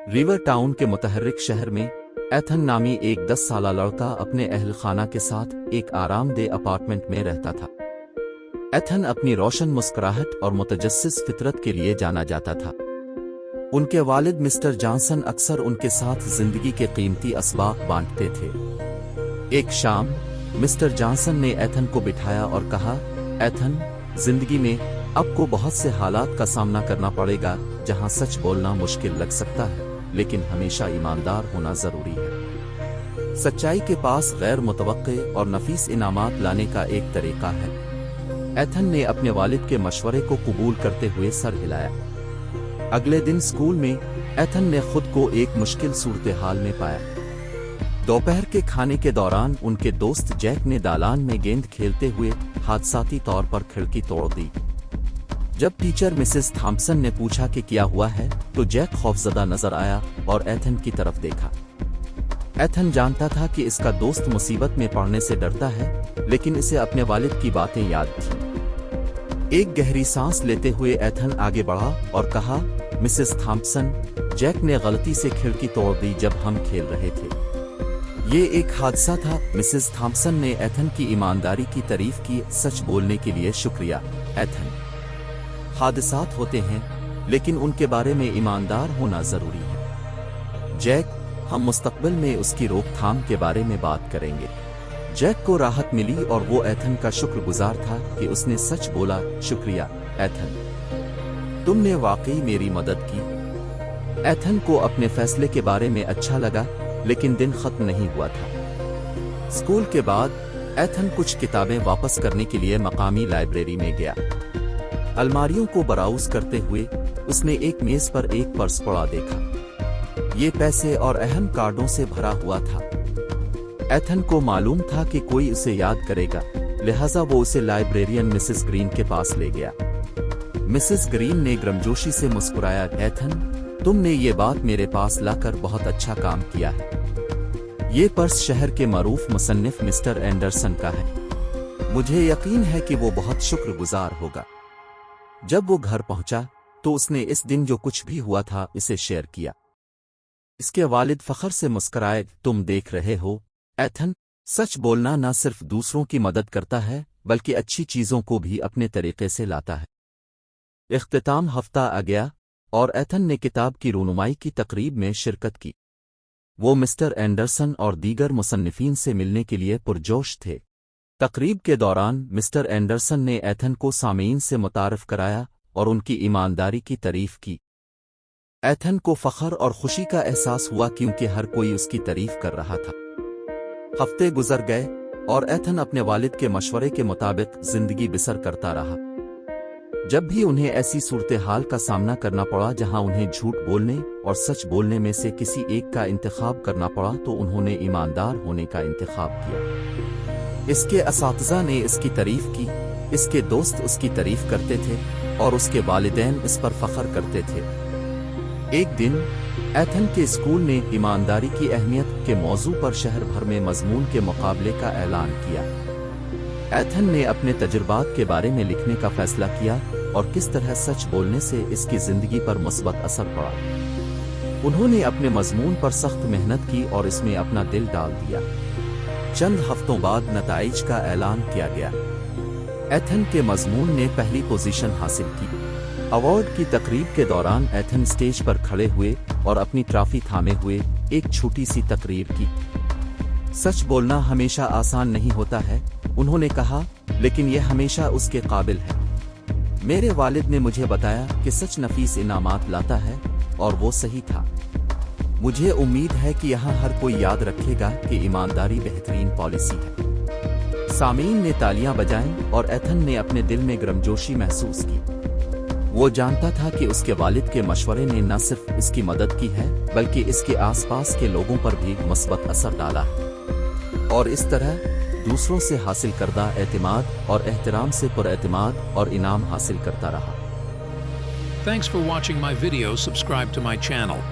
River town के मुतहर्रिक शहर में एथन नामी एक 10 साला लड़का अपने अहल खाना के साथ एक आरामदेह अपार्टमेंट में रहता था। एथन अपनी रोशन मुस्कुराहट और मुतजस्सिस फितरत के लिए जाना जाता था। उनके वालिद मिस्टर जॉनसन अक्सर उनके साथ जिंदगी के कीमती असबाब बांटते थे। एक शाम मिस्टर जॉनसन ने एथन को बिठाया और कहा, एथन, जिंदगी में आपको बहुत से हालात का सामना करना पड़ेगा जहां सच बोलना मुश्किल लग सकता है, लेकिन हमेशा ईमानदार होना जरूरी है। सच्चाई के पास गैर मुतवक्के और नफीस इनामात लाने का एक तरीका है। एथन ने अपने वालिद के मशवरे को कबूल करते हुए सर हिलाया। अगले दिन स्कूल में एथन ने खुद को एक मुश्किल सूरत हाल में पाया। दोपहर के खाने के दौरान उनके दोस्त जैक ने दालान में गेंद खेलते हुए हादसाती तौर पर खिड़की तोड़ दी। जब टीचर मिसेस थॉम्पसन ने पूछा कि क्या हुआ है, तो जैक खौफजदा नजर आया और एथन की तरफ देखा। एथन जानता था कि इसका दोस्त मुसीबत में पड़ने से डरता है, लेकिन इसे अपने वालिद की बातें याद थी। एक गहरी सांस लेते हुए एथन आगे बढ़ा और कहा, मिसेस थॉम्पसन, जैक ने गलती से खिड़की तोड़ दी जब हम खेल रहे थे। ये एक हादसा था। मिसेस थॉम्पसन ने एथन की ईमानदारी की तारीफ की। सच बोलने के लिए शुक्रिया, एथन। हादसात होते हैं, लेकिन उनके बारे में ईमानदार होना जरूरी है। जैक, हम मुस्तकबिल में उसकी रोकथाम के बारे में बात करेंगे। जैक को राहत मिली और वो एथन का शुक्रगुजार था कि उसने सच बोला। शुक्रिया, एथन, तुमने वाकई मेरी मदद की। एथन को अपने फैसले के बारे में अच्छा लगा, लेकिन दिन खत्म नहीं हुआ था। स्कूल के बाद एथन कुछ किताबें वापस करने के लिए मकामी लाइब्रेरी में गया। अलमारियों को ब्राउज करते हुए उसने एक मेज पर एक पर्स पड़ा देखा। ये पैसे और अहम कार्डों से भरा हुआ था। एथन को मालूम था कि कोई उसे याद करेगा, लिहाजा वो उसे लाइब्रेरियन मिसेस ग्रीन के पास ले गया। मिसेस ग्रीन ने गर्मजोशी से मुस्कुराया, एथन, तुमने ये बात मेरे पास लाकर बहुत अच्छा काम किया है। ये पर्स शहर के मरूफ मुसन्निफ मिस्टर एंडरसन का है। मुझे यकीन है कि वो बहुत शुक्रगुजार होगा। जब वो घर पहुंचा तो उसने इस दिन जो कुछ भी हुआ था इसे शेयर किया। इसके वालिद फख्र से मुस्कुराए, तुम देख रहे हो एथन, सच बोलना न सिर्फ दूसरों की मदद करता है बल्कि अच्छी चीजों को भी अपने तरीके से लाता है। इख्तिताम हफ्ता आ गया और एथन ने किताब की रूनुमाई की तकरीब में शिरकत की। वो मिस्टर एंडरसन और दीगर मुसन्निफीन से मिलने के लिए पुरजोश थे। तकरीब के दौरान मिस्टर एंडरसन ने एथन को सामीन से मुतारफ कराया और उनकी ईमानदारी की तारीफ की। एथन को फख्र और खुशी का एहसास हुआ क्योंकि हर कोई उसकी तारीफ कर रहा था। हफ्ते गुजर गए और एथन अपने वालिद के मशवरे के मुताबिक जिंदगी बसर करता रहा। जब भी उन्हें ऐसी सूरत हाल का सामना करना पड़ा जहां उन्हें झूठ बोलने और सच बोलने में से किसी एक का इंतखाब करना पड़ा, तो उन्होंने ईमानदार होने का इंतखाब किया। इसके असातिज़ा ने इसकी तारीफ की, इसके दोस्त उसकी तारीफ करते थे और उसके वालिदैन इस पर फख्र करते थे। एक दिन एथन के स्कूल ने ईमानदारी की अहमियत के मौजू पर शहर भर में मजमून के मुकाबले का ऐलान किया। एथन ने अपने तजुर्बात के बारे में लिखने का फैसला किया और किस तरह सच बोलने से इसकी जिंदगी पर मुस्बत असर पड़ा। उन्होंने अपने मजमून पर सख्त मेहनत की और इसमें अपना दिल डाल दिया। चंद हफ्तों बाद नताइज का ऐलान किया गया। एथन के मजमून ने पहली पोजीशन हासिल की। अवार्ड की तकरीब के दौरान एथन स्टेज पर खड़े हुए और अपनी ट्रॉफी थामे हुए एक छोटी सी तकरीर की। सच बोलना हमेशा आसान नहीं होता है, उन्होंने कहा, लेकिन यह हमेशा उसके काबिल है। मेरे वालिद ने मुझे बताया कि सच नफीस इनामात लाता है और वो सही था। मुझे उम्मीद है कि यहाँ हर कोई याद रखेगा कि ईमानदारी बेहतरीन पॉलिसी है। सामीन ने तालियां बजाईं और एथन ने अपने दिल में गर्मजोशी महसूस की। वो जानता था कि उसके वालिद के मशवरे ने न सिर्फ इसकी मदद की है बल्कि इसके आसपास के लोगों पर भी मुस्बत असर डाला है और इस तरह दूसरों से हासिल करदा एतिमाद और एहतराम से पुरएतिमाद और इनाम हासिल करता रहा। Thanks for watching my video. Subscribe to my channel.